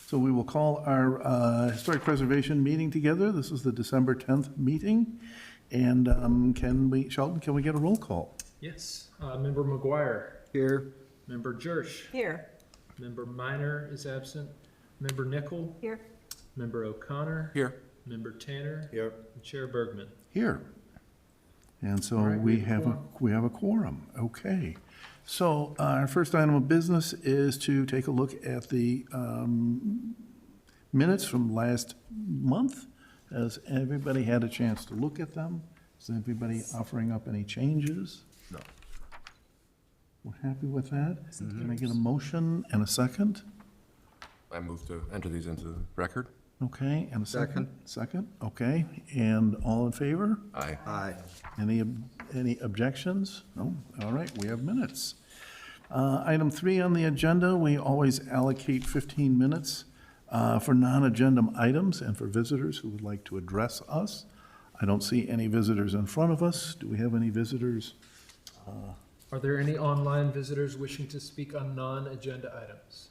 So we will call our Historic Preservation meeting together. This is the December 10th meeting. And Sheldon, can we get a roll call? Yes. Member McGuire. Here. Member Jersh. Here. Member Minor is absent. Member Nickel. Here. Member O'Connor. Here. Member Tanner. Here. And Chair Bergman. Here. And so All right, we have a quorum. Okay. So our first item of business is to take a look at the minutes from last month. Has everybody had a chance to look at them? Is everybody offering up any changes? No. We're happy with that. Can I get a motion and a second? I move to enter these into the record. Okay, and a second? Second, okay. And all in favor? Aye. Aye. Any objections? No? All right, we have minutes. Item 3 on the agenda, we always allocate 15 minutes for non-agenda items and for visitors who would like to address us. I don't see any visitors in front of us. Do we have any visitors? Are there any online visitors wishing to speak on non-agenda items?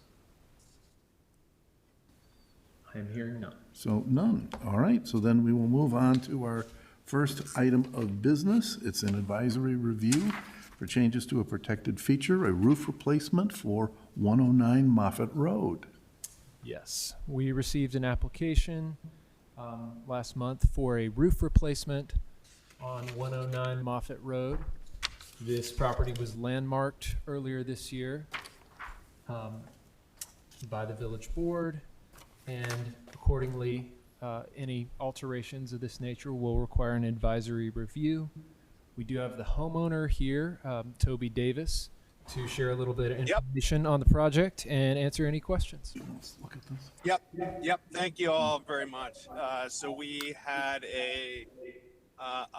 I am hearing none. So none. All right, so then we will move on to our first item of business. It's an advisory review for changes to a protected feature, a roof replacement for 109 Moffett Road. Yes, we received an application last month for a roof replacement on 109 Moffett Road. This property was landmarked earlier this year by the village board, and accordingly, any alterations of this nature will require an advisory review. We do have the homeowner here, Toby Davis, to share a little bit of information on the project and answer any questions. Let's look at this. Yep. Thank you all very much. So we had a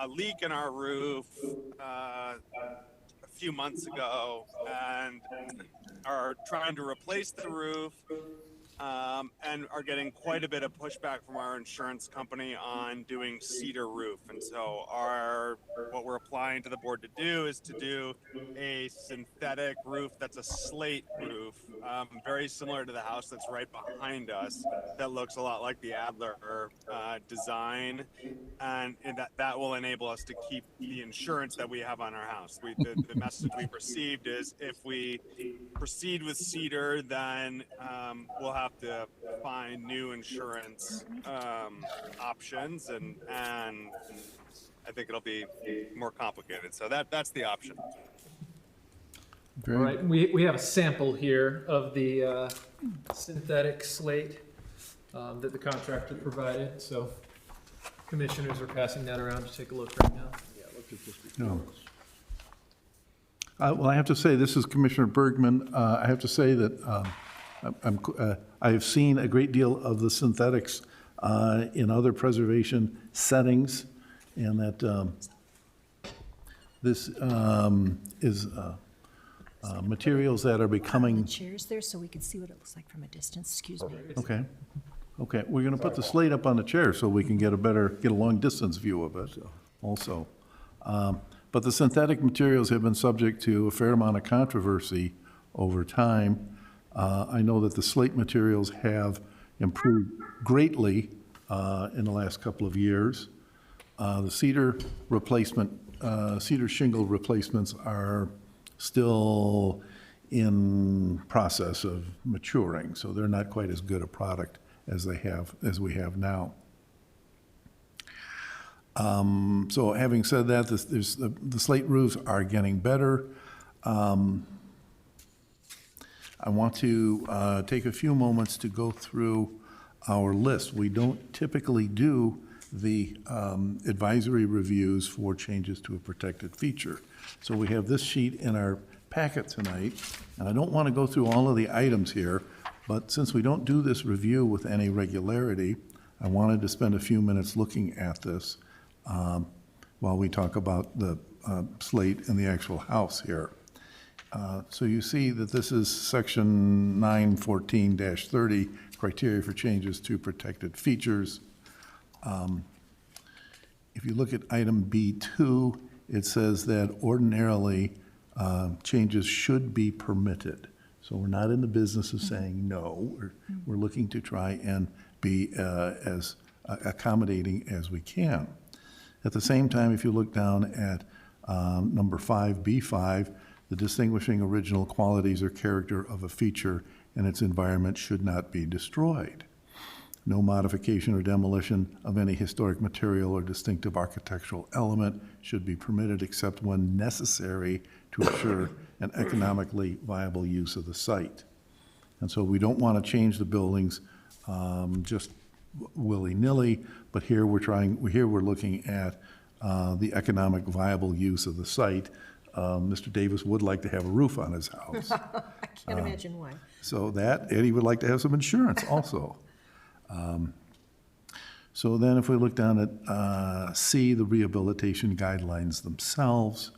leak in our roof a few months ago, and are trying to replace the roof, and are getting quite a bit of pushback from our insurance company on doing cedar roof. And so what we're applying to the board to do is to do a synthetic roof that's a slate roof, very similar to the house that's right behind us, that looks a lot like the Adler design, and that will enable us to keep the insurance that we have on our house. The message we've received is if we proceed with cedar, then we'll have to find new insurance options, and I think it'll be more complicated. So that's the option. All right, we have a sample here of the synthetic slate that the contractor provided. So commissioners are passing that around to take a look right now. Yeah, look at this. No. Well, I have to say, this is Commissioner Bergman. I have to say that I have seen a great deal of the synthetics in other preservation settings, and that this is materials that are becoming. Chairs there so we can see what it looks like from a distance. Excuse me. Okay. Okay, we're going to put the slate up on the chair so we can get a long distance view of it also. But the synthetic materials have been subject to a fair amount of controversy over time. I know that the slate materials have improved greatly in the last couple of years. The cedar shingle replacements are still in process of maturing, so they're not quite as good a product as we have now. So having said that, the slate roofs are getting better. I want to take a few moments to go through our list. We don't typically do the advisory reviews for changes to a protected feature. So we have this sheet in our packet tonight, and I don't want to go through all of the items here, but since we don't do this review with any regularity, I wanted to spend a few minutes looking at this while we talk about the slate and the actual house here. So you see that this is section 914-30, criteria for changes to protected features. If you look at item B2, it says that ordinarily changes should be permitted. So we're not in the business of saying no. We're looking to try and be as accommodating as we can. At the same time, if you look down at number 5B5, the distinguishing original qualities or character of a feature and its environment should not be destroyed. No modification or demolition of any historic material or distinctive architectural element should be permitted except when necessary to ensure an economically viable use of the site. And so we don't want to change the buildings just willy-nilly, but here we're looking at the economic viable use of the site. Mr. Davis would like to have a roof on his house. I can't imagine why. So that, and he would like to have some insurance also. So then if we look down at C, the rehabilitation guidelines themselves,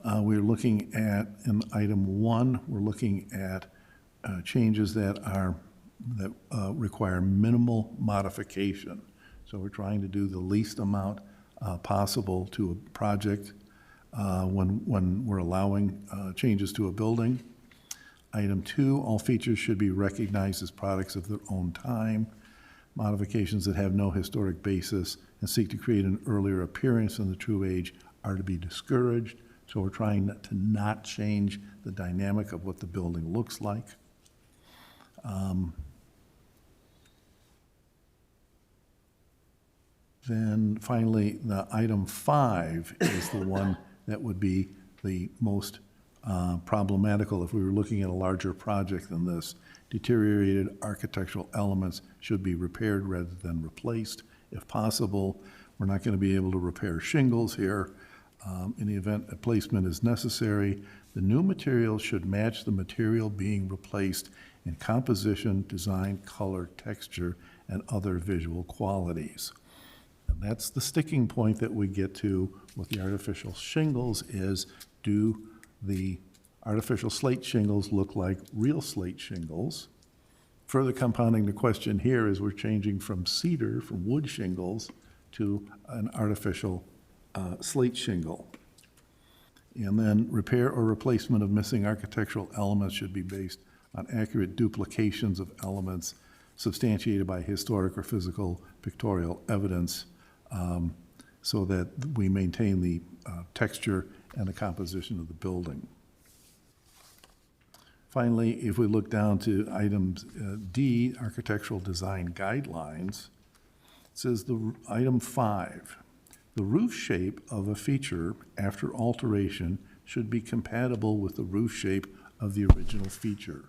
we're looking at, in item 1, we're looking at changes that require minimal modification. So we're trying to do the least amount possible to a project when we're allowing changes to a building. Item 2, all features should be recognized as products of their own time. Modifications that have no historic basis and seek to create an earlier appearance than the true age are to be discouraged. So we're trying to not change the dynamic of what the building looks like. Then finally, the item 5 is the one that would be the most problematical if we were looking at a larger project than this. Deteriorated architectural elements should be repaired rather than replaced. If possible, we're not going to be able to repair shingles here. In the event a placement is necessary, the new material should match the material being replaced in composition, design, color, texture, and other visual qualities. And that's the sticking point that we get to with the artificial shingles is, do the artificial slate shingles look like real slate shingles? Further compounding the question here is we're changing from cedar, from wood shingles, to an artificial slate shingle. And then repair or replacement of missing architectural elements should be based on accurate duplications of elements substantiated by historic or physical pictorial evidence, so that we maintain the texture and the composition of the building. Finally, if we look down to items D, architectural design guidelines, it says item 5, the roof shape of a feature after alteration should be compatible with the roof shape of the original feature.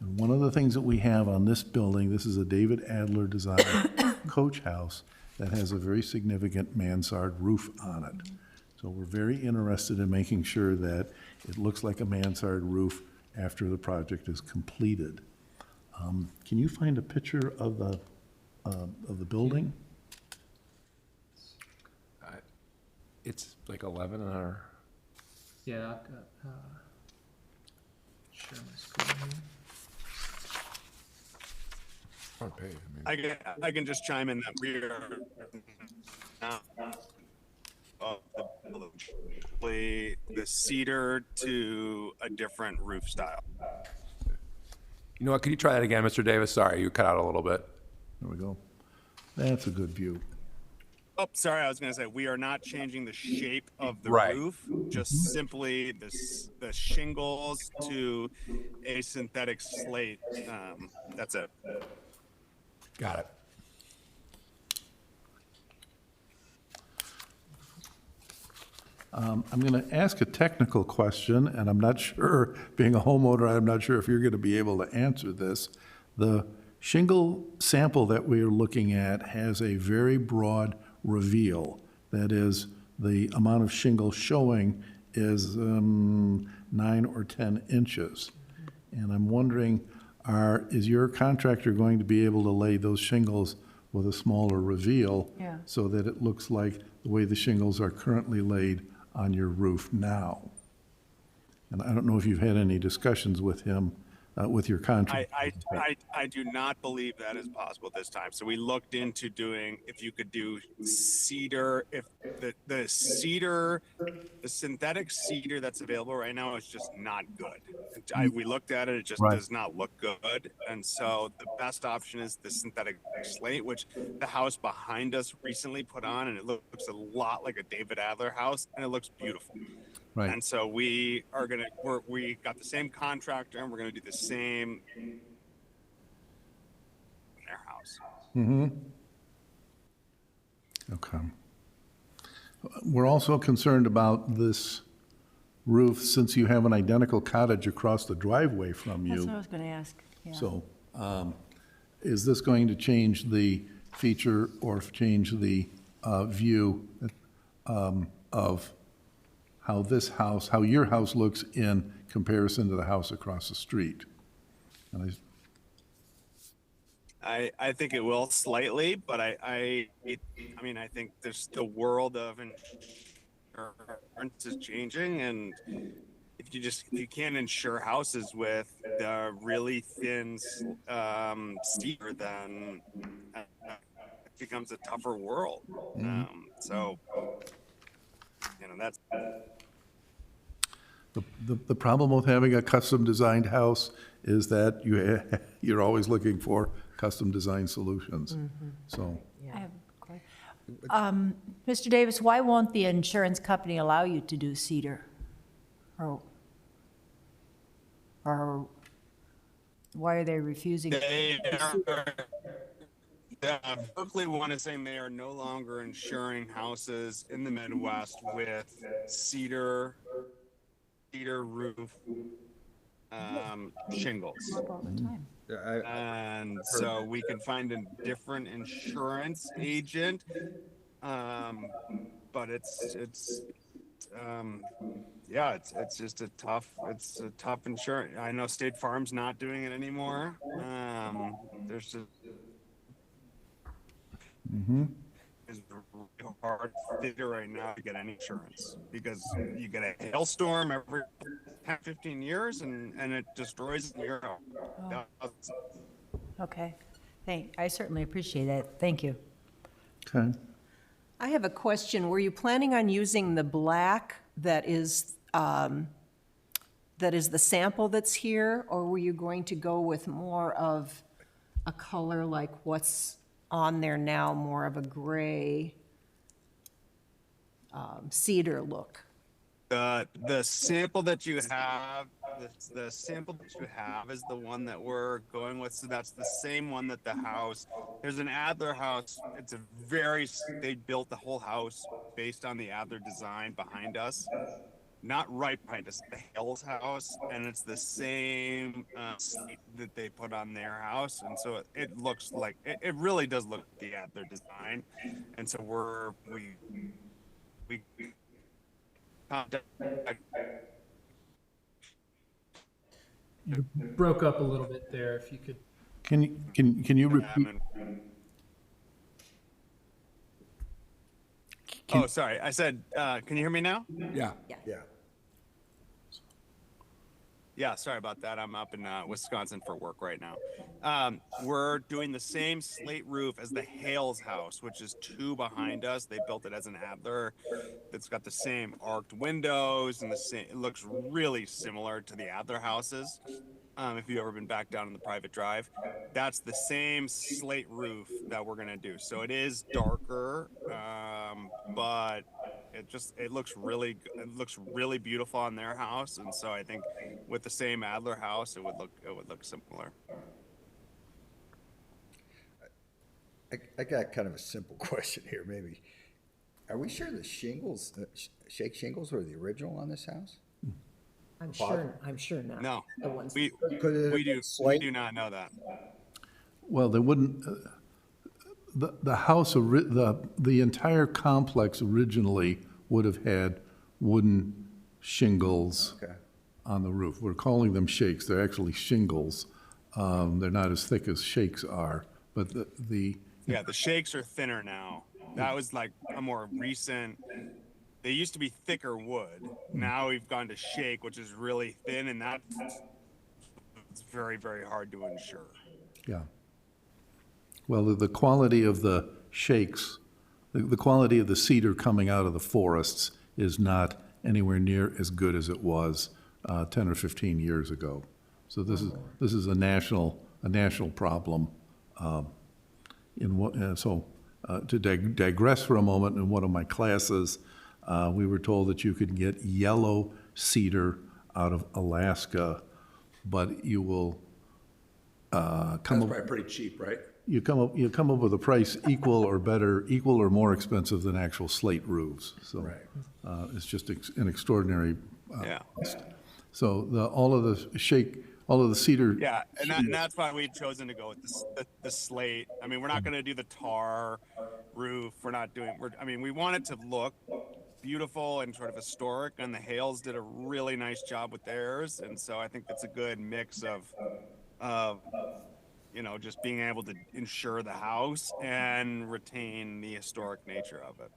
And one of the things that we have on this building, this is a David Adler designed coach house that has a very significant mansard roof on it. So we're very interested in making sure that it looks like a mansard roof after the project is completed. Can you find a picture of the building? It's like 11 on our, Yeah, I've got, share my screen. front page. I mean, I can just chime in that we are now of the cedar to a different roof style. you know what? Could you try that again, Mr. Davis? Sorry, you cut out a little bit. There we go. That's a good view. Oh, sorry, I was going to say we are not changing the shape of the Right. roof, just simply the shingles to a synthetic slate. That's it. Got it. I'm going to ask a technical question, and I'm not sure, being a homeowner, I'm not sure if you're going to be able to answer this. The shingle sample that we are looking at has a very broad reveal. That is, the amount of shingle showing is 9 or 10 inches. And I'm wondering, is your contractor going to be able to lay those shingles with a smaller reveal Yeah. so that it looks like the way the shingles are currently laid on your roof now? And I don't know if you've had any discussions with him with your contract. I do not believe that is possible this time. So we looked into doing if you could do cedar, if the cedar, the synthetic cedar that's available right now is just not good. We looked at it, it just Right. does not look good. And so the best option is the synthetic slate, which the house behind us recently put on, and it looks a lot like a David Adler house, and it looks beautiful. Right. And so we got the same contractor, and we're gonna do the same in their house. Okay. We're also concerned about this roof, since you have an identical cottage across the driveway from That's you. what I was going to ask. Yeah. So, is this going to change the feature or change the view of how this house, how your house looks in comparison to the house across the street? And I think it will slightly, but I mean, I think there's the world of insurance is changing, and if you can't insure houses with the really thin cedar, then it becomes a tougher world. So, that's. The problem with having a custom-designed house is that you're always looking for custom-designed solutions. So, I have a question. Mr. Davis, why won't the insurance company allow you to do cedar? Or why are they refusing? Berkeley want to say they are no longer insuring houses in the Midwest with cedar roof shingles. All the time. And so we can find a different insurance agent, but it's just a tough insurance. I know State Farm's not doing it anymore. There's just it's really hard theater right now to get any insurance because you get a hailstorm every 10, 15 years and it destroys your house. Okay. I certainly appreciate that. Thank you. okay. I have a question. Were you planning on using the black that is the sample that's here, or were you going to go with more of a color like what's on there now, more of a gray cedar look? The sample that you have, the sample that you have is the one that we're going with. So that's the same one that the house. There's an Adler house. They built the whole house based on the Adler design behind us. Not right behind us, the Hales house, and it's the same slate that they put on their house, and so it looks like it really does look like the Adler design, and so we You broke up a little bit there. If you could. Can you repeat? Oh, sorry. I said, can you hear me now? Yeah. Yeah, sorry about that. I'm up in Wisconsin for work right now. We're doing the same slate roof as the Hales house, which is 2 behind us. They built it as an Adler. It's got the same arched windows and it looks really similar to the Adler houses. If you've ever been back down in the private drive, that's the same slate roof that we're gonna do. So it is darker, but it looks really beautiful on their house, and so I think with the same Adler house, it would look similar. I got kind of a simple question here, maybe. Are we sure the shingles, shake shingles were the original on this house? I'm sure not. No, The ones- we do not know that. Well, they wouldn't, the house, the entire complex originally would have had wooden shingles Okay. on the roof. We're calling them shakes. They're actually shingles. They're not as thick as shakes are, but the Yeah, the shakes are thinner now. That was like a more recent. They used to be thicker wood. Now we've gone to shake, which is really thin, and that's it's very, very hard to insure. Yeah. Well, the quality of the shakes, the quality of the cedar coming out of the forests is not anywhere near as good as it was 10 or 15 years ago. So this is a national problem. To digress for a moment, in one of my classes, we were told that you could get yellow cedar out of Alaska, but you will That's probably pretty cheap, right? you come up with a price equal or more expensive than actual slate roofs. So it's just an extraordinary Yeah. cost. So all of the cedar. Yeah, and that's why we've chosen to go with the slate. I mean, we're not going to do the tar roof. We want it to look beautiful and sort of historic, and the Hales did a really nice job with theirs, and so I think it's a good mix of just being able to insure the house and retain the historic nature of it.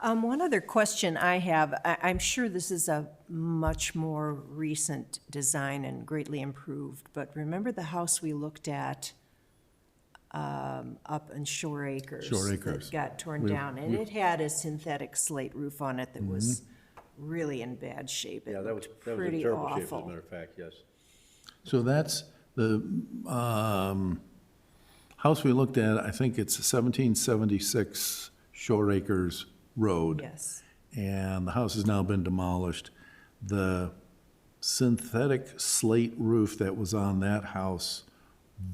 One other question I have, I'm sure this is a much more recent design and greatly improved, but remember the house we looked at up in Shore Acres? Shore Acres. That got torn down, and it had a synthetic slate roof on it that was really in bad shape. It Yeah, that was looked a pretty terrible shape, as a awful. matter of fact, yes. So that's the house we looked at. I think it's 1776 Shore Acres Road. Yes. And the house has now been demolished. The synthetic slate roof that was on that house,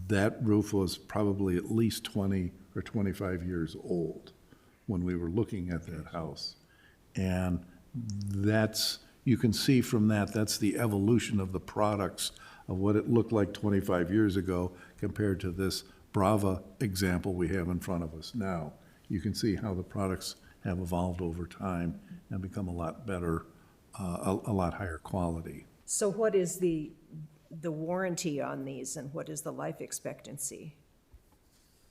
that roof was probably at least 20 or 25 years old when we were looking at that house. And you can see from that's the evolution of the products of what it looked like 25 years ago compared to this Brava example we have in front of us now. You can see how the products have evolved over time and become a lot better, a lot higher quality. So what is the warranty on these, and what is the life expectancy?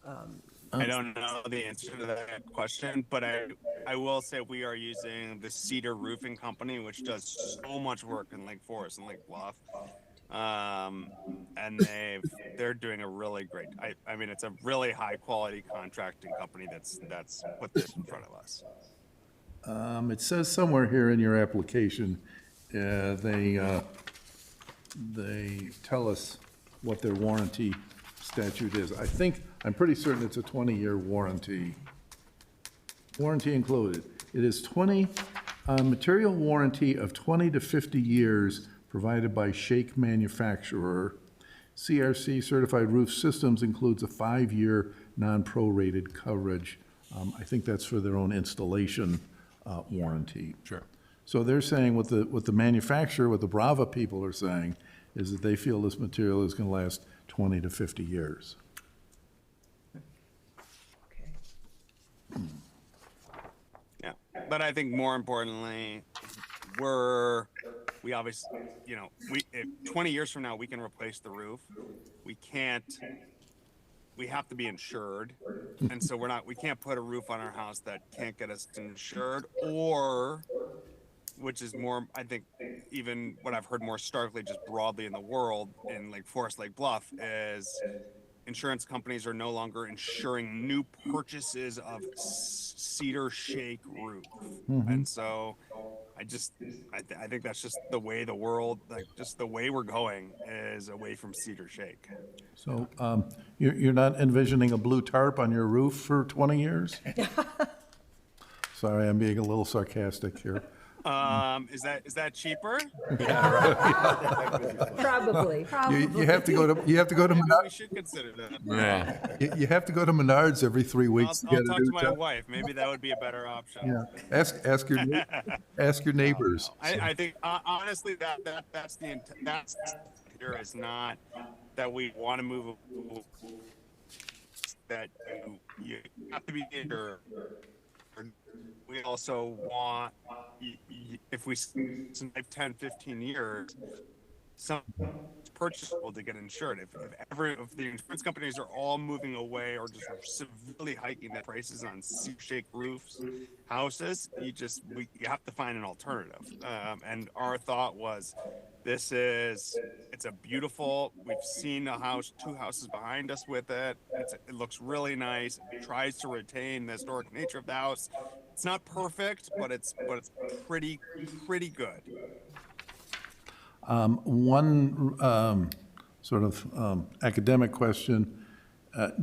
I don't know the answer to that question, but I will say we are using the Cedar Roofing Company, which does so much work in Lake Forest and Lake Bluff. And they're doing a really great, I mean, it's a really high quality contracting company that's put this in front of us. It says somewhere here in your application, they tell us what their warranty statute is. I'm pretty certain it's a 20-year warranty. Warranty included. It is material warranty of 20 to 50 years provided by shake manufacturer. CRC Certified Roof Systems includes a 5-year non-prorated coverage. I think that's for their own installation warranty. Sure. So they're saying what the manufacturer, what the Brava people are saying, is that they feel this material is going to last 20 to 50 years. Okay. Yeah, but I think more importantly, we obviously, if 20 years from now we can replace the roof, we have to be insured, and so we can't put a roof on our house that can't get us insured, or, which is more, I think, even what I've heard more starkly just broadly in the world in Lake Forest, Lake Bluff, is insurance companies are no longer insuring new purchases of cedar shake roof. And so I think that's just the way the world, just the way we're going is away from cedar shake. So you're not envisioning a blue tarp on your roof for 20 years? Sorry, I'm being a little sarcastic here. Is that cheaper? Probably. You have to go to We Menards. should consider that. Yeah. You have to go to Menards every 3 weeks to I'll get a talk new to my tarp. wife. Maybe that would be a better option. Yeah, ask your neighbors. I think honestly that's here is not that we want to move, that you have to be insured. We also want, if we survive 10, 15 years, some purchasable to get insured. If the insurance companies are all moving away or just severely hiking the prices on shake roofs, houses, you have to find an alternative. And our thought was It's a beautiful, we've seen a house, 2 houses behind us with it. It looks really nice. It tries to retain the historic nature of the house. It's not perfect, but it's pretty good. One sort of academic question.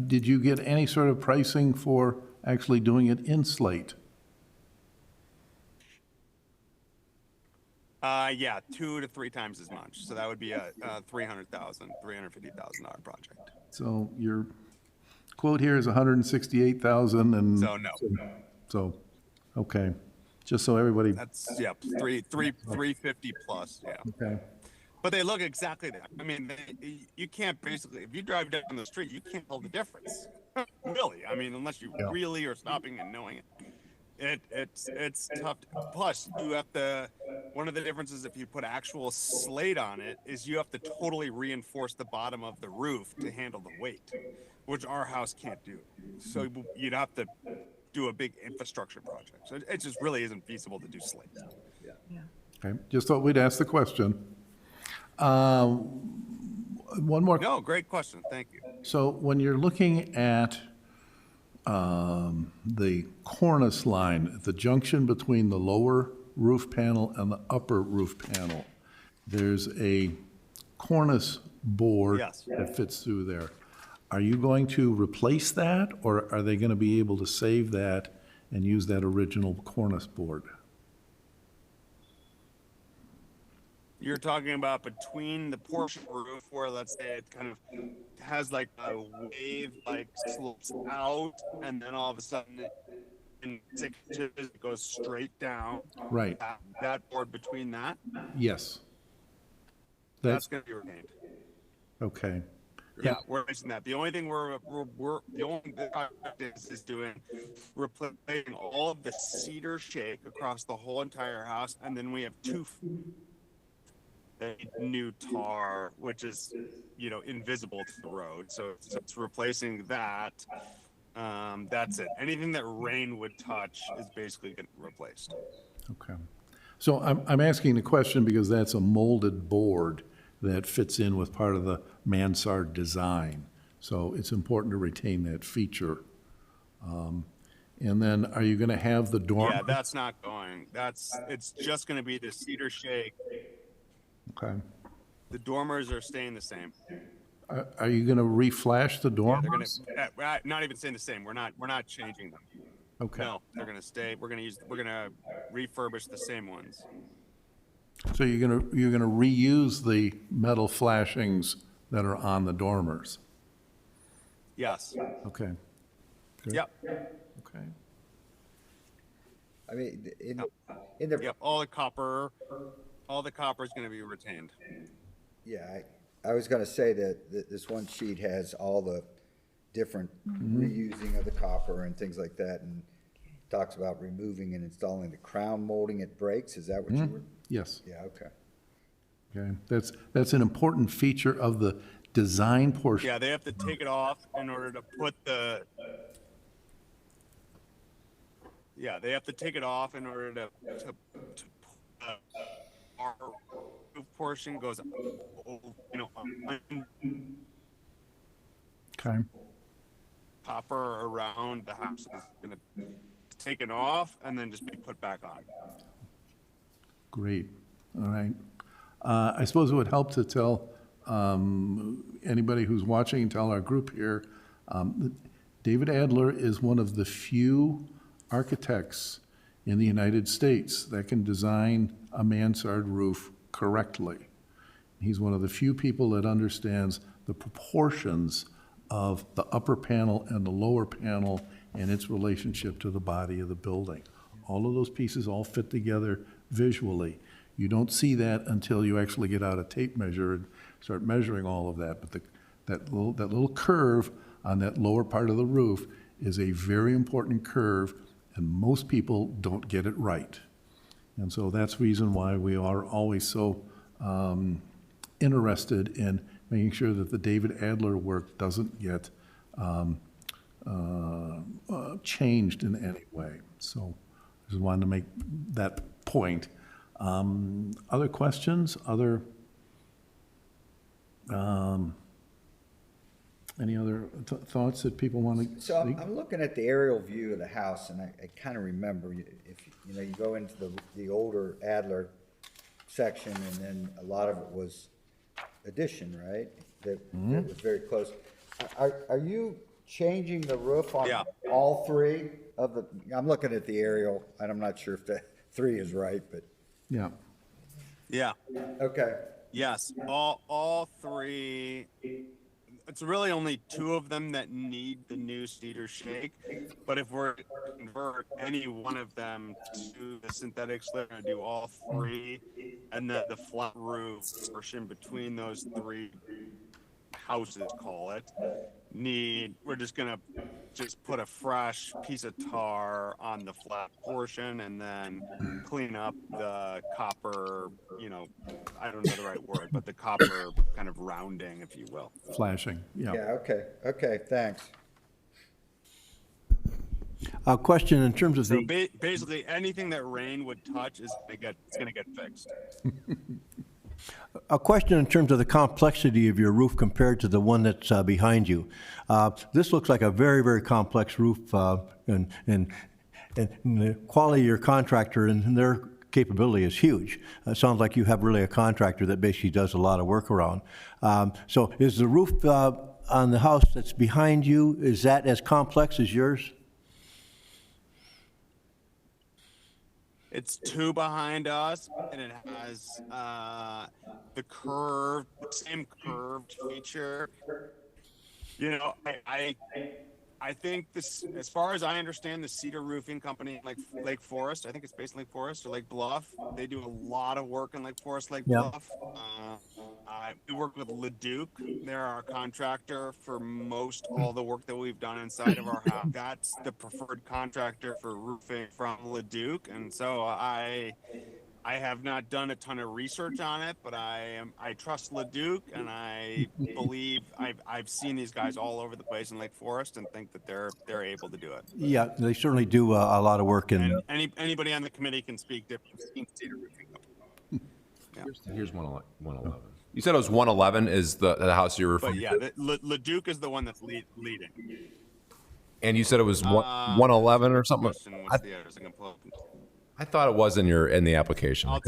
Did you get any sort of pricing for actually doing it in slate? Yeah, 2 to 3 times as much. So that would be a $350,000 project. So your quote here is 168,000 and. So no, So, okay, just so everybody, that's, yeah, 350 plus, yeah. okay, But they look exactly that. I mean, you can't basically, if you drive down the street, you can't tell the difference. Really, I mean, unless you Yeah. really are stopping and knowing it. It's tough. Plus, you have to. One of the differences if you put actual slate on it is you have to totally reinforce the bottom of the roof to handle the weight, which our house can't do. So you'd have to do a big infrastructure project. So it just really isn't feasible to do slate. okay, just thought we'd ask the question. One more. No, great question. Thank you. So when you're looking at the cornice line, at the junction between the lower roof panel and the upper roof panel, there's a cornice board Yes. that fits through there. Are you going to replace that, or are they going to be able to save that and use that original cornice board? You're talking about between the portion of the roof where, let's say, it kind of has like a wave, like slopes out, and then all of a sudden it goes straight down. Right, That board between that, yes. that's That's, going to be retained. okay, Yeah, we're mentioning that. The only thing the only thing the project is doing, replacing all of the cedar shake across the whole entire house, and then we have a new tar, which is, invisible to the road. So it's replacing that. That's it. Anything that rain would touch is basically getting replaced. okay. So I'm asking the question because that's a molded board that fits in with part of the mansard design. So it's important to retain that feature. And then are you going to have the dormer? Yeah, that's not going. It's just going to be the cedar shake. Okay. The dormers are staying the same. Are you going to reflash the Yeah, they're dormers? gonna not even staying the same. We're not changing them. Okay. No, they're gonna stay. We're gonna refurbish the same ones. So you're going to reuse the metal flashings that are on the dormers? Yes. Okay. Good. Yep. Okay. I mean, in the, Yep. All the copper is gonna be retained. yeah, I was gonna say that this one sheet has all the different reusing of the copper and things like that, and talks about removing and installing the crown molding at breaks. Is that what you were? Yes. Yeah, okay. Okay. That's an important feature of the design portion. Yeah, they have to take it off in order to put the. Yeah, they have to take it off in order to our roof portion goes, Okay. copper around the house is gonna be taken off and then just be put back on. Great. All right. I suppose it would help to tell anybody who's watching, tell our group here, that David Adler is one of the few architects in the United States that can design a mansard roof correctly. He's one of the few people that understands the proportions of the upper panel and the lower panel and its relationship to the body of the building. All of those pieces all fit together visually. You don't see that until you actually get out a tape measure and start measuring all of that. But that little curve on that lower part of the roof is a very important curve, and most people don't get it right. And so that's the reason why we are always so interested in making sure that the David Adler work doesn't get changed in any way. So I just wanted to make that point. Other questions? Other Any other thoughts that people want to So speak? I'm looking at the aerial view of the house, and I kind of remember, if, you know, you go into the older Adler section, and then a lot of it was addition, right? That was very close. Are you changing the roof on Yeah. all three of the, I'm looking at the aerial, and I'm not sure if the three is right, but, Yeah. Yeah. okay. Yes. All three. It's really only two of them that need the new cedar shake. But if we're to convert any one of them to the synthetic slate, we're gonna do all three, and then the flat roof portion between those three houses, call it, we're just gonna put a fresh piece of tar on the flat portion and then clean up the copper, I don't know the right word, but the copper kind of rounding, if you will. Flashing, yeah. Yeah, okay, thanks. A question in terms of So the, basically, anything that rain would touch is gonna get fixed. a question in terms of the complexity of your roof compared to the one that's behind you. This looks like a very, very complex roof, and the quality of your contractor and their capability is huge. It sounds like you have really a contractor that basically does a lot of work around. So is the roof on the house that's behind you, is that as complex as yours? It's two behind us, and it has the same curved feature. I think this, as far as I understand, the cedar roofing company, like Lake Forest, I think it's based in Lake Forest or Lake Bluff. They do a lot of work in Lake Forest, Lake Yeah. Bluff. We work with Leduc. They're our contractor for most all the work that we've done inside of our house. That's the preferred contractor for roofing from Leduc, and so I have not done a ton of research on it, but I trust Leduc, and I believe I've seen these guys all over the place in Lake Forest, and think that they're able to do it. Yeah, they certainly do a lot of work in. And anybody on the committee can speak to Cedar Roofing Company. Here's 111. You said it was 111 is the house you're referring But yeah, to? Leduc is the one that's leading. And you said it was 111 or something? Question, what's the address? I can pull up. I thought it was in the application. I'll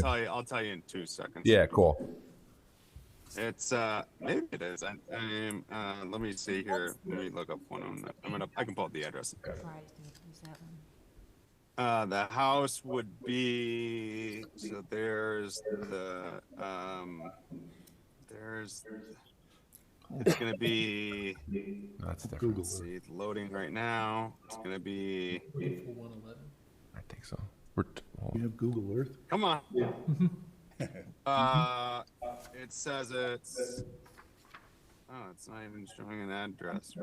tell you in 2 seconds. Yeah, cool. It's maybe it is. Let me see here. Let me look up one on that. I can pull up the address. The house would be, so there's it's gonna be, That's different. let's see, it's loading right now. It's gonna be, 111. I think so. You have Google Earth? come on. It says it's not even showing an address.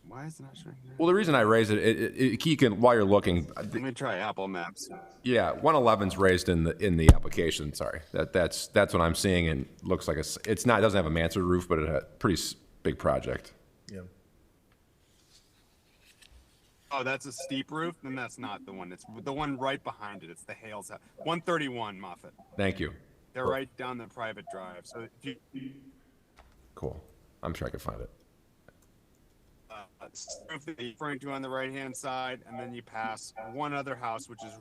Why is it not showing that? Well, the reason I raised it, you can, while you're looking, Let me try Apple Maps. yeah, 111's raised in the application. Sorry, that's what I'm seeing, and looks like it doesn't have a mansard roof, but it's a pretty big project. Yeah. Oh, that's a steep roof? Then that's not the one. It's the one right behind it. It's the Hales house. 131 Moffett. Thank you. They're right down the private drive. So if you Cool. I'm sure I can find it. roof that you're referring to on the right-hand side, and then you pass one other house, which is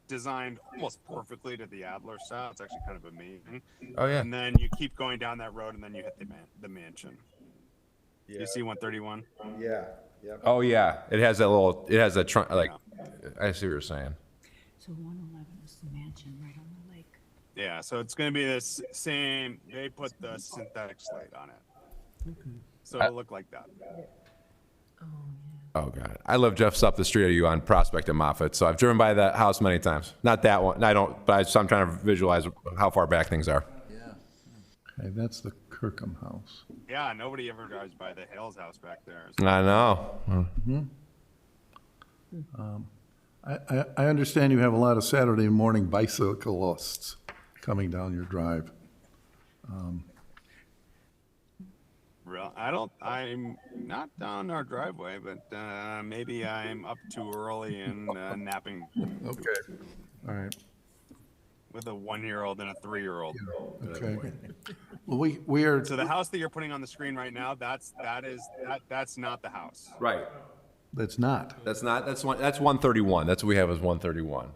designed almost perfectly to the Adler style. It's actually kind of amazing. Oh yeah. And then you keep going down that road, and then you hit the mansion. Yeah. You see 131? Yeah, yep. Oh yeah. It has a trunk. Like, I see what you're saying. So 111 is the mansion right on the lake. Yeah, so it's going to be this same. They put the synthetic slate on it, so it'll look like that. Oh god. I live just up the street of you on Prospect and Moffett, so I've driven by that house many times. Not that one. I don't. But so I'm trying to visualize how far back things are. Okay, that's the Kirkham house. Yeah, nobody ever drives by the Hales house back there. So I know. I understand you have a lot of Saturday morning bicyclists coming down your drive. I'm not down our driveway, but maybe I'm up too early and napping. Okay. All right. with a 1-year-old and a 3-year-old. Okay. Well, we are, So the house that you're putting on the screen right now, that's not the house. Right. that's not. That's 131. That's what we have as 131.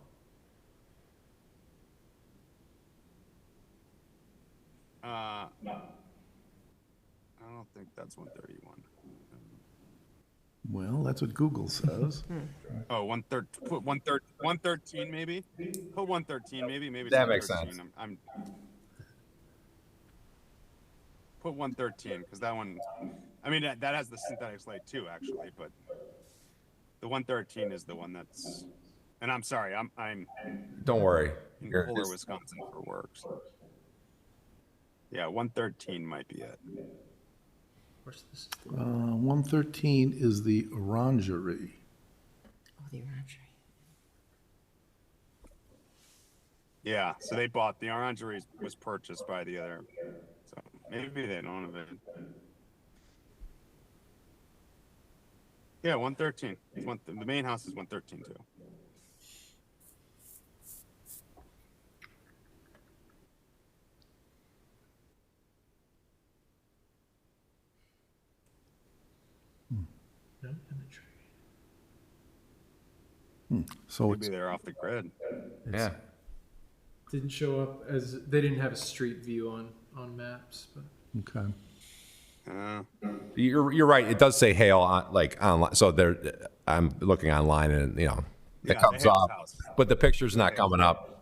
I don't think that's 131. Well, that's what Google says. Oh, 113 maybe? Put 113 maybe. Maybe it's That makes 113. sense. I'm put 113 because that one, I mean, that has the synthetic slate too, actually, but the 113 is the one that's, and I'm sorry, I'm Don't worry. in You're Fuller, just- Wisconsin for work. So. Yeah, 113 might be it. 113 is the orangery. Oh, the orangery. Yeah, so they bought the orangery was purchased by the other. So maybe they don't have it. Yeah, 113. The main house is 113 too. So Maybe it's, they're off the grid. Yeah. Didn't show up as, they didn't have a street view on maps, but. okay. You're right. It does say hail on, like online. So there, I'm looking online and, Yeah, it the comes Hales up, house. but the picture's not coming up.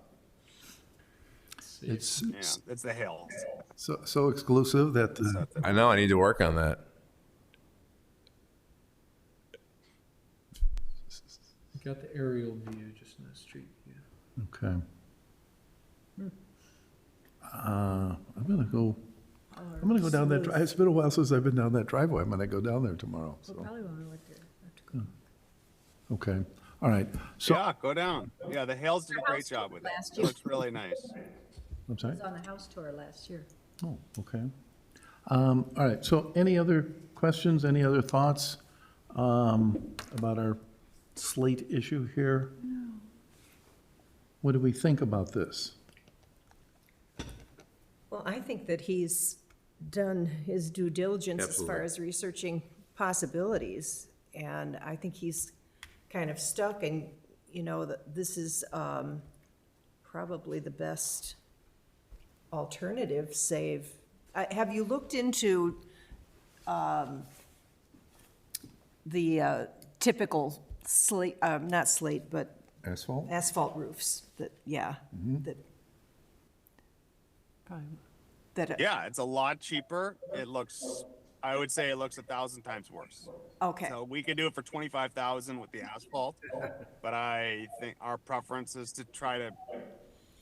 It's Yeah, it's the Hales. so exclusive that the, I know. I need to work on that. Got the aerial view, just no street view. okay. I'm gonna go down that, it's been a while since I've been down that driveway. I'm gonna go down there tomorrow, so, Probably want to look there. okay. All right. So, Yeah, go down. Yeah, the Hales did a great job with it. Last It year. looks really nice. I'm sorry? I was on the house tour last year. Oh, okay. All right, so any other questions, any other thoughts about our slate issue here? No. What do we think about this? Well, I think that he's done his due diligence as far Absolutely. as researching possibilities. And I think he's kind of stuck and, you know, this is probably the best alternative, save, have you looked into the typical slate, not slate, but Asphalt? asphalt roofs that, yeah, that, Probably. that, Yeah, it's a lot cheaper. I would say it looks 1,000 times worse. okay. So we could do it for 25,000 with the asphalt, but I think our preference is to try to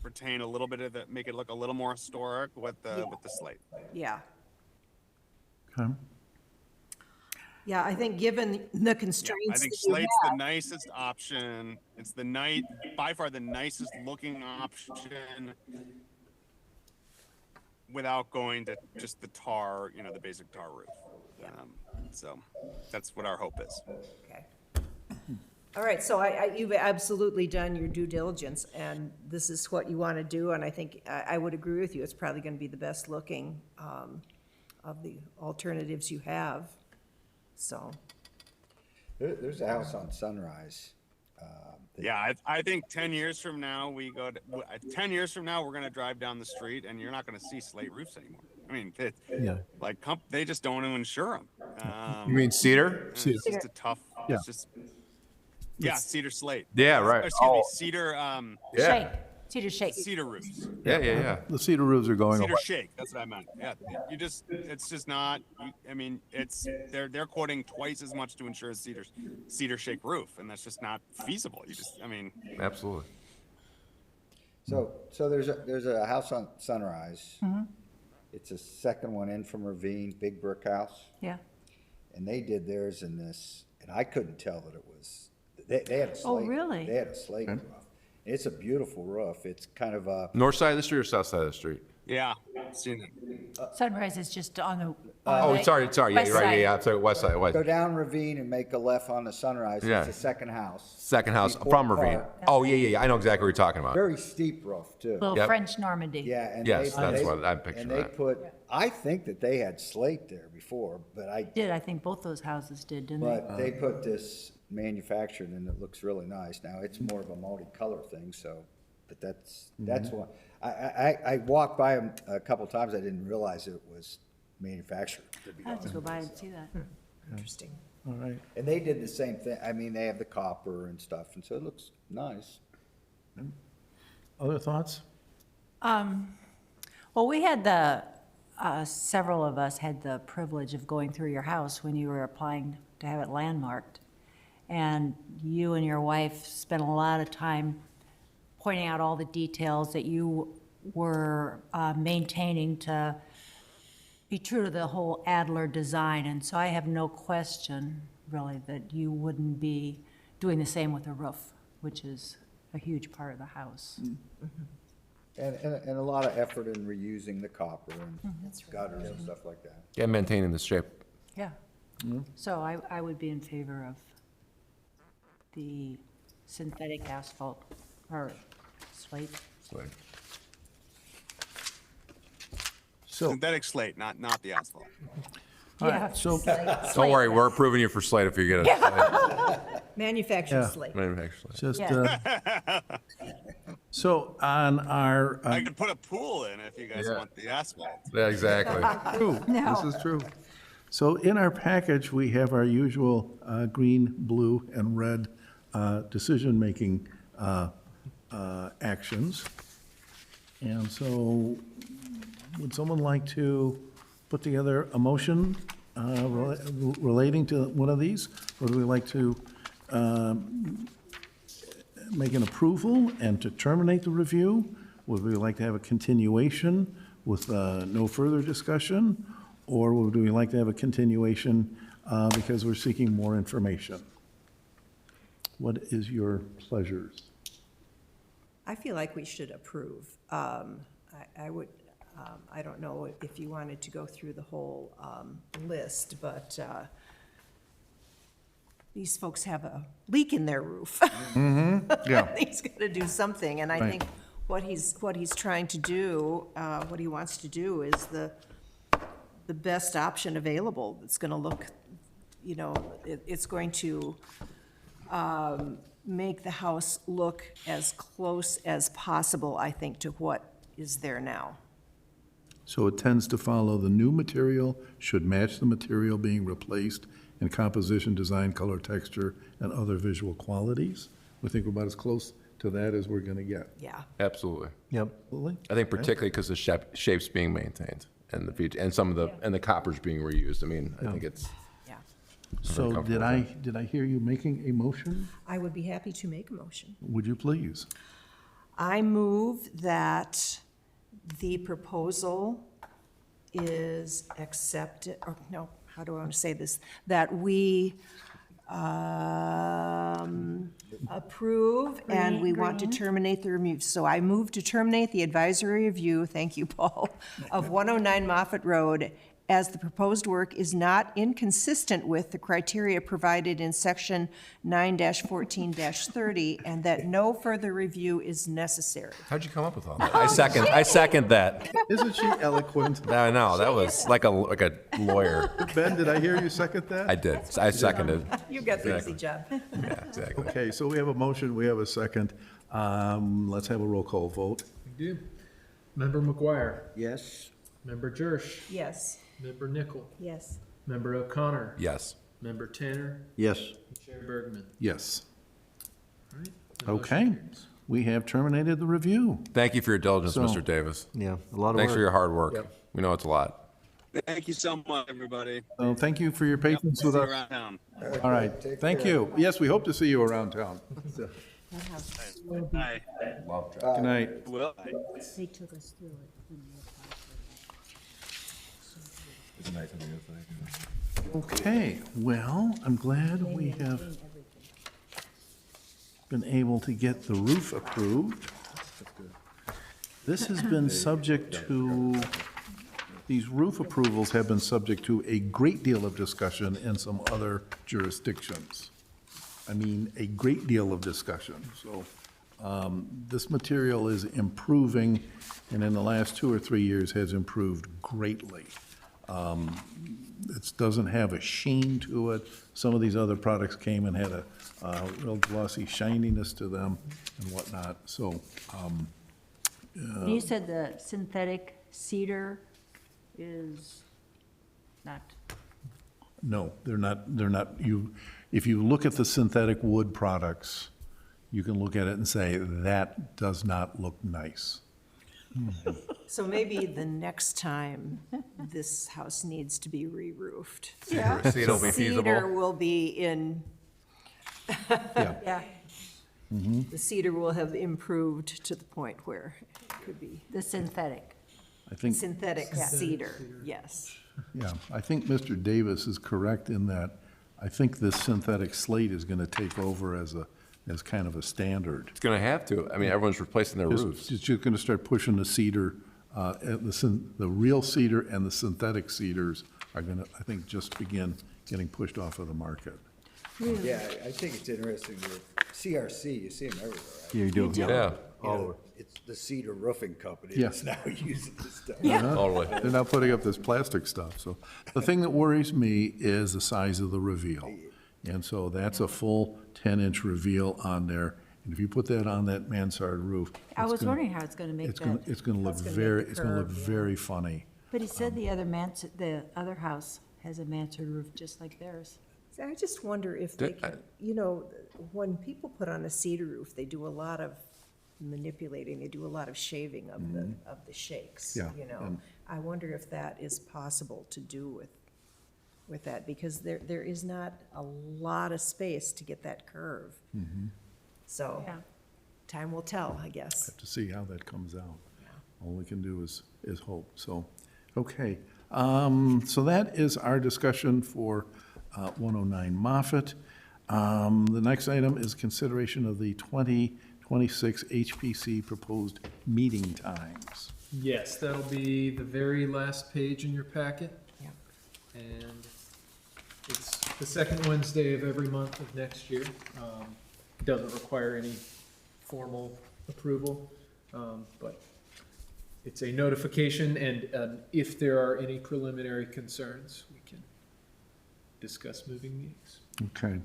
retain a little bit of the, make it look a little more historic with the slate. Yeah, Okay. yeah, I think given the Yeah, constraints I think that you slate's have, the nicest option. It's by far the nicest looking option without going to just the tar, the basic tar roof. So that's what our hope is. okay. All right, so you've absolutely done your due diligence, and this is what you want to do, and I think, I would agree with you, it's probably going to be the best looking of the alternatives you have, so. There's a house on Sunrise. Yeah, I think 10 years from now, 10 years from now, we're going to drive down the street and you're not going to see slate roofs anymore. I mean, Yeah. they just don't insure them. You mean cedar? It's just a tough, Yeah. it's just, yeah, cedar slate. Yeah, right. Excuse me, Oh. cedar, Yeah. Cedar shake. cedar roofs. Yeah. The cedar roofs are going Cedar away. shake, that's what I meant. Yeah, it's just not, I mean, they're quoting twice as much to insure a cedar shake roof, and that's just not feasible. Absolutely. So there's a house on Sunrise. It's a second one in from Ravine, big brick house. Yeah. And they did theirs in this, and I couldn't tell that it was, they had a slate. really? They had a slate roof. It's a beautiful roof. It's kind of a, North side of the street or south side of the street? Yeah, I've seen it. Sunrise is just on the Oh, sorry, yeah, West you're right, side. yeah, sorry, west side, west. Go down Ravine and make a left on the Sunrise. Yeah. It's the second house. Second house Before from Ravine. Park. Oh, yeah, I know exactly what you're talking about. Very steep roof, too. Little Yep. French Normandy. Yeah, and Yes, they- that's they- what I'm picturing And they that. put, I think that they had slate there before, but I think both those houses did, didn't they? but they put this manufactured and it looks really nice. Now, it's more of a multicolor thing, so, but that's one. I walked by them a couple times. I didn't realize it was manufactured, to be I have to honest. go by and see that. Interesting. All right. And they did the same thing. I mean, they have the copper and stuff, and so it looks nice. Other thoughts? Well, we had several of us had the privilege of going through your house when you were applying to have it landmarked. And you and your wife spent a lot of time pointing out all the details that you were maintaining to be true to the whole Adler design. And so I have no question, really, that you wouldn't be doing the same with the roof, which is a huge part of the house. And a lot of effort in reusing the copper and gutters and stuff like that. Yeah, maintaining the shape. Yeah. So I would be in favor of the synthetic asphalt or slate. So, Synthetic slate, not the asphalt. all right, so, Don't worry, we're approving you for slate if you get a slate. Manufactured Yeah. slate. Manufactured slate. just, Yeah. so on our, I could put a pool in if you guys want the asphalt. Yeah, exactly. true, this is true. So in our package, we have our usual green, blue, and red decision-making actions. And so would someone like to put together a motion relating to one of these? Or do we like to make an approval and to terminate the review? Would we like to have a continuation with no further discussion? Or would we like to have a continuation because we're seeking more information? What is your pleasures? I feel like we should approve. I would, I don't know if you wanted to go through the whole list, but these folks have a leak in their roof. Yeah. He's got to do something, and I Right. think what he's trying to do, what he wants to do is the best option available. It's going to look, you know, it's going to make the house look as close as possible, I think, to what is there now. So it tends to follow the new material should match the material being replaced in composition, design, color, texture, and other visual qualities. We think we're about as close to that as we're going to get. Yeah. Absolutely. Yep. Absolutely. I think particularly because the shape's being maintained and the feature, and some of the, and the copper's being reused. I mean, I think it's, Yeah. So comfortable did I hear you making a motion? I would be happy to make a motion. Would you please? I move that the proposal is accepted, or no, how do I want to say this? That we approve and we want to terminate the review. So I move to terminate the advisory review, thank you, Paul, of 109 Moffett Road as the proposed work is not inconsistent with the criteria provided in section 9-14-30 and that no further review is necessary. how'd you come up with all that? I second that. Isn't she eloquent? I know, that was like a lawyer. Ben, did I hear you second that? I did. I seconded. You got the easy job. Yeah, exactly. Okay, so we have a motion, we have a second. Let's have a roll call vote. We do. Member McGuire, Yes? Member Jersh, Yes. Member Nickel, Yes. Member O'Connor, Yes. Member Tanner, Yes. and Chair Bergman. Yes. All right, the motion Okay, carries. we have terminated the review. Thank you for your diligence, So- Mr. Davis. Yeah, a lot of work. Thanks for your hard work. We know it's a lot. Thank you so much, everybody. So thank you for your patience See with you us. around town. All right, Take thank care. you. Yes, we hope to see you around town. Bye. Good night. Will. They took us through it. Okay, well, I'm glad we have been able to get the roof approved. This has been subject to these roof approvals have been subject to a great deal of discussion in some other jurisdictions. I mean, a great deal of discussion. So this material is improving, and in the last 2 or 3 years has improved greatly. It doesn't have a sheen to it. Some of these other products came and had a real glossy shininess to them and whatnot. So You said the synthetic cedar is not, no, they're not, if you look at the synthetic wood products, you can look at it and say, that does not look nice. So maybe the next time this house needs to be re-roofed. See, it'll be Cedar feasible. will be in, Yeah. yeah, the cedar will have improved to the point where it could be the synthetic. I think, synthetic cedar, yes. yeah, I think Mr. Davis is correct in that I think this synthetic slate is gonna take over as kind of a standard. It's gonna have to. I mean, everyone's replacing their roofs. It's just gonna start pushing the cedar, the real cedar and the synthetic cedars are gonna, I think, just begin getting pushed off of the market. Yeah, I think it's interesting with CRC, you see them everywhere, right? You do, yeah. Yeah, You know, it's the Cedar Roofing Company Yeah. that's now using this stuff. totally. They're not putting up this plastic stuff, so. The thing that worries me is the size of the reveal. And so that's a full 10-inch reveal on there. And if you put that on that mansard roof. I it's was gonna- wondering how it's gonna make It's gonna, that, it's gonna look That's gonna very, make the it's gonna look curve, yeah. very funny. but he said the other house has a mansard roof just like theirs. See, I just wonder if they Did I- can, you know, when people put on a cedar roof, they do a lot of manipulating, they do a lot of shaving of the shakes, Yeah, you know. and- I wonder if that is possible to do with that, because there is not a lot of space to get that curve. So, Yeah. time will tell, I guess. To see how that comes out. All we can do is hope, so, okay. So that is our discussion for 109 Moffett. The next item is consideration of the 2026 HPC proposed meeting times. Yes, that'll be the very last page in your packet. Yeah. And it's the second Wednesday of every month of next year. It doesn't require any formal approval, but it's a notification, and if there are any preliminary concerns, we can discuss moving meetings. Okay.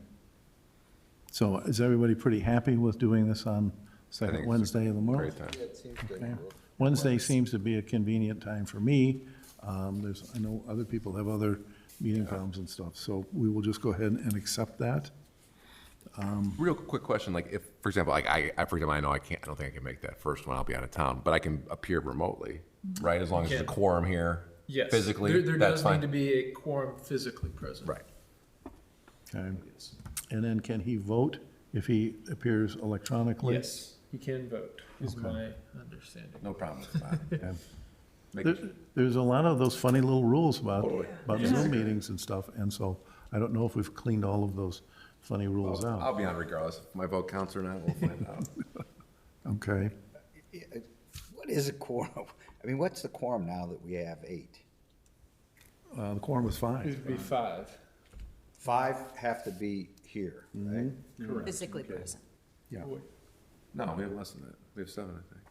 So is everybody pretty happy with doing this on I think second it's a Wednesday of the month? Great time. Okay. Wednesday seems to be a convenient time for me. I know other people have other meeting problems and stuff, so we will just go ahead and accept that. Real quick question, like if, for example, like for example, I know I don't think I can make that first one, I'll be out of town, but I can appear remotely, right? As long as there's a Can. quorum here. Yes. Physically, There that's does need fine. to be a quorum physically present. Right. Okay. Yes. And then can he vote if he appears electronically? Yes, he can vote, is my understanding. No problem with that. Okay. Making There- There's a lot of those funny little rules about Totally. Zoom meetings and stuff, and so I don't know if we've cleaned all of those funny rules I'll out. be on regardless. If my vote counts or not, we'll find out. Okay. What is a quorum? I mean, what's the quorum now that we have 8? The quorum was It 5. would be 5. 5 have to be here, right? Correct. Physically present. Yeah. No, we have less than that. We have 7, I think.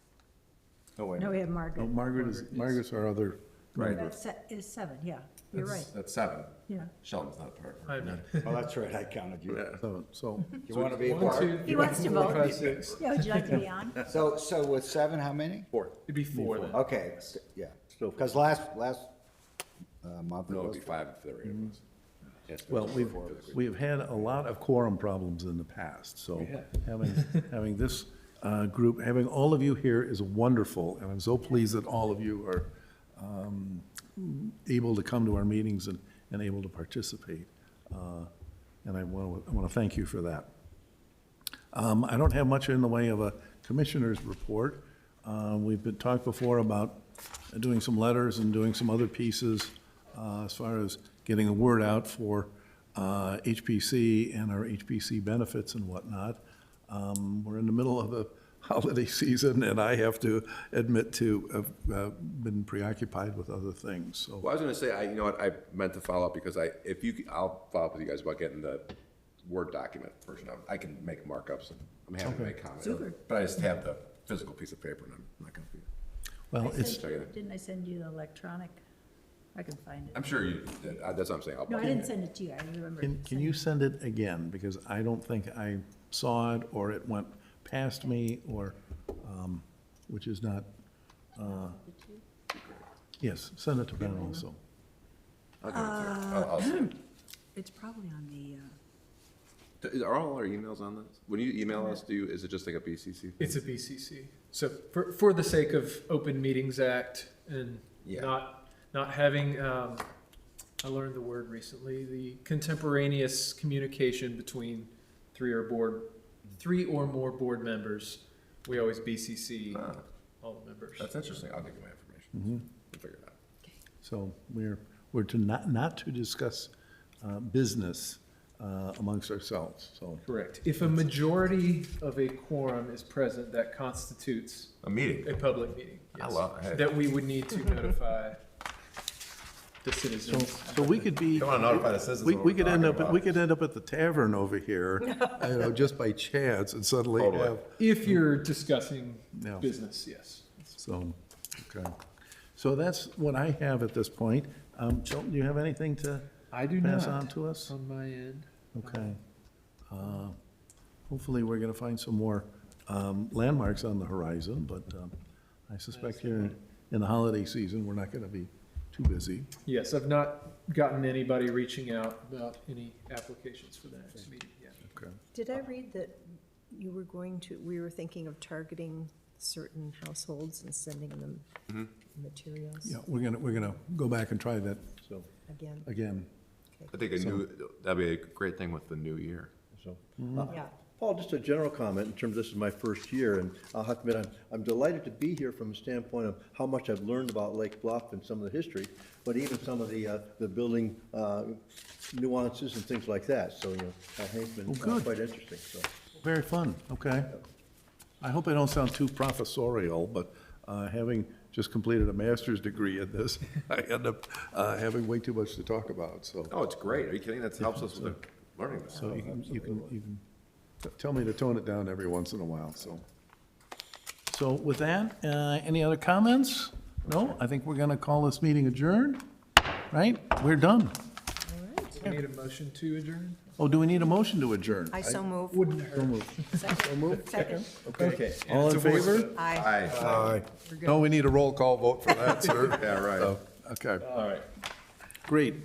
Oh, wait. No, we have No, Margaret. Margaret's our other. Right. That's, is 7, yeah, you're right, That's 7. yeah. Sheldon's not part of I it. know. Oh, that's right, I counted you. So, You want to be a 1, part? 2, He wants to 3, 4, vote. 5, 6. Yeah, would you like to be on? So with 7, how many? 4. It'd be 4 then. Okay, yeah. Because last month. it No, it'd was be 5 if there were 8 of us. Yes, well, there's we've had a lot of quorum problems in the past, so having this group, having all of you here is wonderful, and I'm so pleased that all of you are able to come to our meetings and able to participate. And I want to thank you for that. I don't have much in the way of a commissioner's report. We've been talked before about doing some letters and doing some other pieces as far as getting the word out for HPC and our HPC benefits and whatnot. We're in the middle of a holiday season, and I have to admit to have been preoccupied with other things, so. Well, I was gonna say, you know what, I meant to follow up because I'll follow up with you guys about getting the Word document version of it. I can make markups, and I'm happy to make comments. Super. But I just have the physical piece of paper, and I'm not gonna be, Well, I it's, sent you- Didn't I send you the electronic? I can find it. I'm sure you did. That's what I'm saying. No, I didn't send it to you, I remember. can you send it again? Because I don't think I saw it, or it went past me, or, which is not, yes, send it to Ben also. I'll give it to her. I'll send It's probably on the, it. Are all our emails on this? When you email us, is it just like a BCC thing? It's a BCC. So for the sake of Open Meetings Act and Yeah. not having, I learned the word recently, the contemporaneous communication between three or more board members, we always BCC all the members. That's interesting. I'll give you my information. We'll figure it out. So we're to not to discuss business amongst ourselves, so. Correct. If a majority of a quorum is present, that constitutes A meeting. a public meeting. I yes. love it. That we would need to notify the citizens. So we could be. Don't wanna notify the citizens We what we we're could end talking up, about. we could end up at the tavern over here, just by chance, and suddenly Totally. have, If you're discussing Yeah. business, yes. so, okay. So that's what I have at this point. Chilton, do you have anything to I do pass not on to us? on my end. Okay. Hopefully, we're gonna find some more landmarks on the horizon, but I suspect here in the holiday season, we're not gonna be too busy. Yes, I've not gotten anybody reaching out about any applications for the next meeting yet. Okay. Did I read that we were thinking of targeting certain households and sending them materials Yeah, we're gonna go back and try that, so, again? again. I think that'd be a great thing with the new year. So, Yeah. Paul, just a general comment in terms, this is my first year, and I'll have to admit, I'm delighted to be here from the standpoint of how much I've learned about Lake Bluff and some of the history, but even some of the building nuances and things like that, so, you know, I think it's been good. quite interesting, so. Very fun, okay. I hope I don't sound too professorial, but having just completed a master's degree in this, I end up having way too much to talk about, so. Oh, it's great. Are you kidding? That helps us with learning this. So you can tell me to tone it down every once in a while, so. So with that, any other comments? No? I think we're gonna call this meeting adjourned, right? We're done. We need a motion to adjourn? Oh, do we need a motion to adjourn? I so move. Wouldn't hurt. Second. Okay. All in favor? Aye. Aye. No, we need a roll call vote for that, sir. Yeah, right. So, okay, All right. great.